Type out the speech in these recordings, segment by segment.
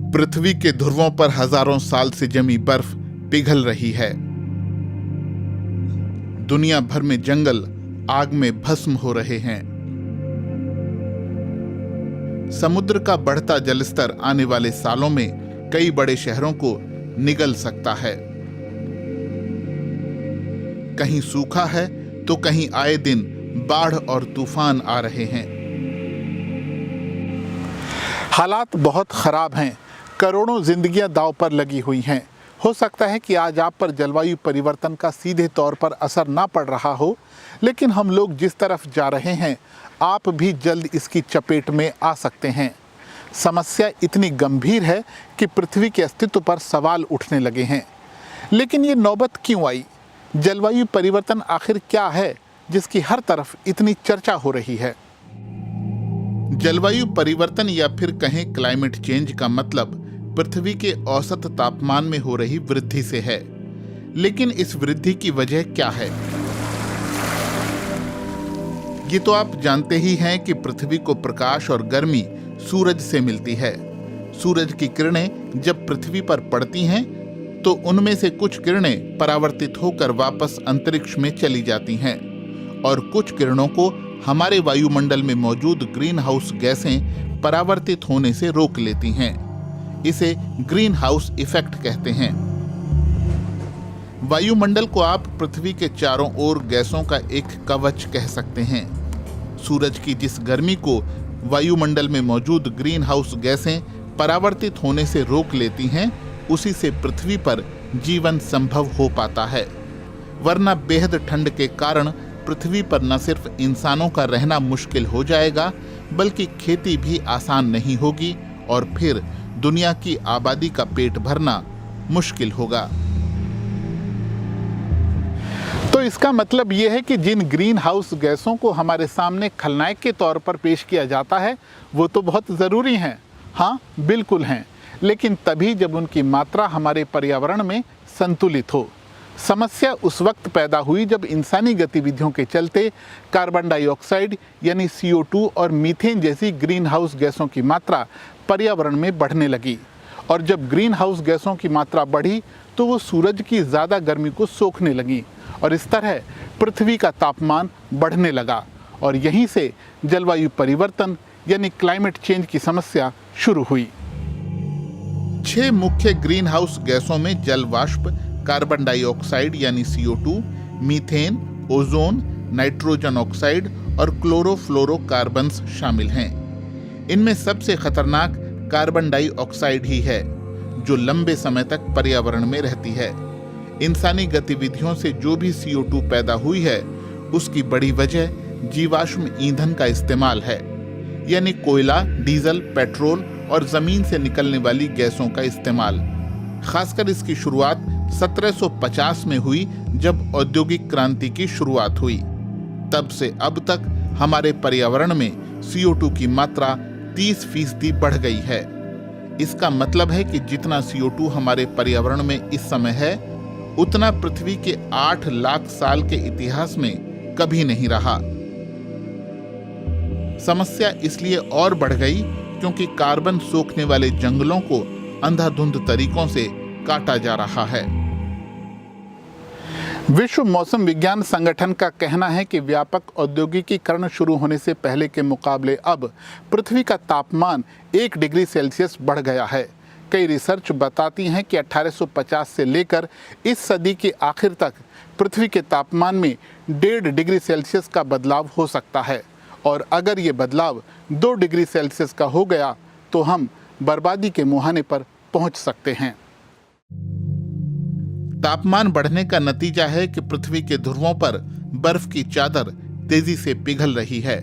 पृथ्वी के ध्रुवों पर हजारों साल से जमी बर्फ पिघल रही है। दुनिया भर में जंगल आग में भस्म हो रहे हैं। समुद्र का बढ़ता जलस्तर आने वाले सालों में कई बड़े शहरों को निगल सकता है। कहीं सूखा है तो कहीं आए दिन बाढ़ और तूफान आ रहे हैं। हालात बहुत खराब हैं। करोड़ों जिंदगियां दांव पर लगी हुई हैं। हो सकता है कि आज आप पर जलवायु परिवर्तन का सीधे तौर पर असर ना पड़ रहा हो, लेकिन हम लोग जिस तरफ जा रहे हैं आप भी जल्द इसकी चपेट में आ सकते हैं। समस्या इतनी गंभीर है कि पृथ्वी के अस्तित्व पर सवाल उठने लगे हैं। लेकिन ये नौबत क्यों आई? जलवायु परिवर्तन आखिर क्या है जिसकी हर तरफ इतनी चर्चा हो रही है? जलवायु परिवर्तन या फिर कहें क्लाइमेट चेंज का मतलब पृथ्वी के औसत तापमान में हो रही वृद्धि से है। लेकिन इस वृद्धि की वजह क्या है? ये तो आप जानते ही हैं कि पृथ्वी को प्रकाश और गर्मी सूरज से मिलती है। सूरज की किरणें जब पृथ्वी पर पड़ती हैं तो उनमें से कुछ किरणें परावर्तित होकर वापस अंतरिक्ष में चली जाती हैं और कुछ किरणों को हमारे वायुमंडल में मौजूद ग्रीन हाउस गैसें परावर्तित होने से रोक लेती हैं। इसे ग्रीन हाउस इफेक्ट कहते हैं। वायुमंडल को आप पृथ्वी के चारों ओर गैसों का एक कवच कह सकते हैं। सूरज की जिस गर्मी को वायुमंडल में मौजूद ग्रीन हाउस गैसें परावर्तित होने से रोक लेती हैं, उसी से पृथ्वी पर जीवन संभव हो पाता है। वरना बेहद ठंड के कारण पृथ्वी पर न सिर्फ इंसानों का रहना मुश्किल हो जाएगा, बल्कि खेती भी आसान नहीं होगी और फिर दुनिया की आबादी का पेट भरना मुश्किल होगा। तो इसका मतलब यह है कि जिन ग्रीन हाउस गैसों को हमारे सामने खलनायक के तौर पर पेश किया जाता है वो तो बहुत ज़रूरी हैं। हाँ, बिल्कुल हैं, लेकिन तभी जब उनकी मात्रा हमारे पर्यावरण में संतुलित हो। समस्या उस वक्त पैदा हुई जब इंसानी गतिविधियों के चलते कार्बन डाइऑक्साइड यानी CO2 और मीथेन जैसी ग्रीन हाउस गैसों की मात्रा पर्यावरण में बढ़ने लगी। और जब ग्रीन हाउस गैसों की मात्रा बढ़ी तो वो सूरज की ज़्यादा गर्मी को सोखने लगी और इस तरह पृथ्वी का तापमान बढ़ने लगा और यहीं से जलवायु परिवर्तन यानी क्लाइमेट चेंज की समस्या शुरू हुई। 6 मुख्य ग्रीन हाउस गैसों में जल वाष्प, कार्बन डाइऑक्साइड यानी CO2, methane, ozone, nitrogen oxide और क्लोरोफ्लोरोकार्बन्स शामिल हैं। इनमें सबसे खतरनाक कार्बन डाइऑक्साइड ही है, जो लंबे समय तक पर्यावरण में रहती है। इंसानी गतिविधियों से जो भी CO2 पैदा हुई है, उसकी बड़ी वजह जीवाश्म ईंधन का इस्तेमाल है, यानी कोयला, डीजल, पेट्रोल और जमीन से निकलने वाली गैसों का इस्तेमाल। खासकर इसकी शुरुआत 1750 में हुई, जब औद्योगिक क्रांति की शुरुआत हुई। तब से अब तक हमारे पर्यावरण में CO2 की मात्रा 30% बढ़ गई है। इसका मतलब है कि जितना CO2 हमारे पर्यावरण में इस समय है, उतना पृथ्वी के 8 लाख साल के इतिहास में कभी नहीं रहा। समस्या इसलिए और बढ़ गई क्योंकि कार्बन सोखने वाले जंगलों को अंधाधुंध तरीकों से काटा जा रहा है। विश्व मौसम विज्ञान संगठन का कहना है कि व्यापक औद्योगिकीकरण शुरू होने से पहले के मुकाबले अब पृथ्वी का तापमान 1 डिग्री सेल्सियस बढ़ गया है। कई रिसर्च बताती हैं कि 1850 से लेकर इस सदी के आखिर तक पृथ्वी के तापमान में 1.5 डिग्री सेल्सियस का बदलाव हो सकता है और अगर ये बदलाव 2 डिग्री सेल्सियस का हो गया तो हम बर्बादी के मुहाने पर पहुंच सकते हैं। तापमान बढ़ने का नतीजा है कि पृथ्वी के ध्रुवों पर बर्फ की चादर तेजी से पिघल रही है।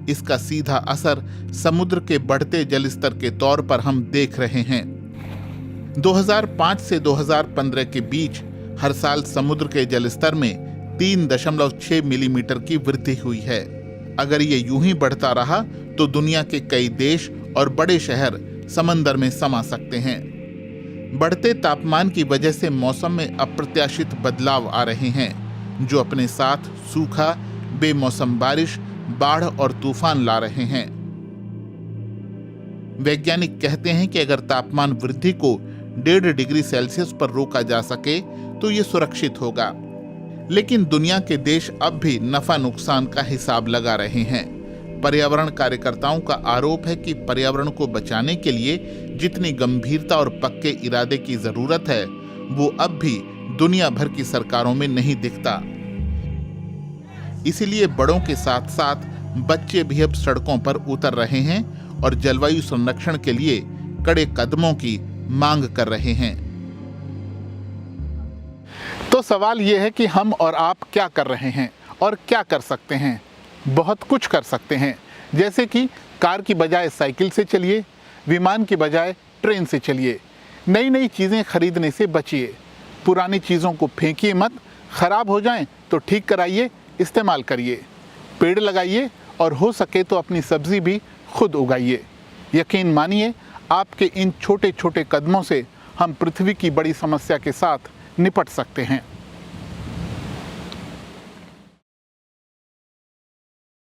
इसका सीधा असर समुद्र के बढ़ते जलस्तर के तौर पर हम देख रहे हैं। 2005 से 2015 के बीच हर साल समुद्र के जलस्तर में 3.6 मिलीमीटर की वृद्धि हुई है। अगर ये यूं ही बढ़ता रहा तो दुनिया के कई देश और बड़े शहर समंदर में समा सकते हैं। बढ़ते तापमान की वजह से मौसम में अप्रत्याशित बदलाव आ रहे हैं, जो अपने साथ सूखा, बेमौसम बारिश, बाढ़ और तूफान ला रहे हैं। वैज्ञानिक कहते हैं कि अगर तापमान वृद्धि को 1.5 डिग्री सेल्सियस पर रोका जा सके तो ये सुरक्षित होगा। लेकिन दुनिया के देश अब भी नफा नुकसान का हिसाब लगा रहे हैं। पर्यावरण कार्यकर्ताओं का आरोप है कि पर्यावरण को बचाने के लिए जितनी गंभीरता और पक्के इरादे की जरूरत है वो अब भी दुनिया भर की सरकारों में नहीं दिखता। इसीलिए बड़ों के साथ साथ बच्चे भी अब सड़कों पर उतर रहे हैं और जलवायु संरक्षण के लिए कड़े कदमों की मांग कर रहे हैं। तो सवाल यह है कि हम और आप क्या कर रहे हैं और क्या कर सकते हैं। बहुत कुछ कर सकते हैं, जैसे कि कार की बजाय साइकिल से चलिए, विमान की बजाय ट्रेन से चलिए, नई नई चीज़ें खरीदने से बचिए, पुरानी चीज़ों को फेंकिए मत, खराब हो जाएं तो ठीक कराइए, इस्तेमाल करिए, पेड़ लगाइए और हो सके तो अपनी सब्जी भी खुद उगाइए। यकीन मानिए, आपके इन छोटे छोटे कदमों से हम पृथ्वी की बड़ी समस्या के साथ निपट सकते हैं।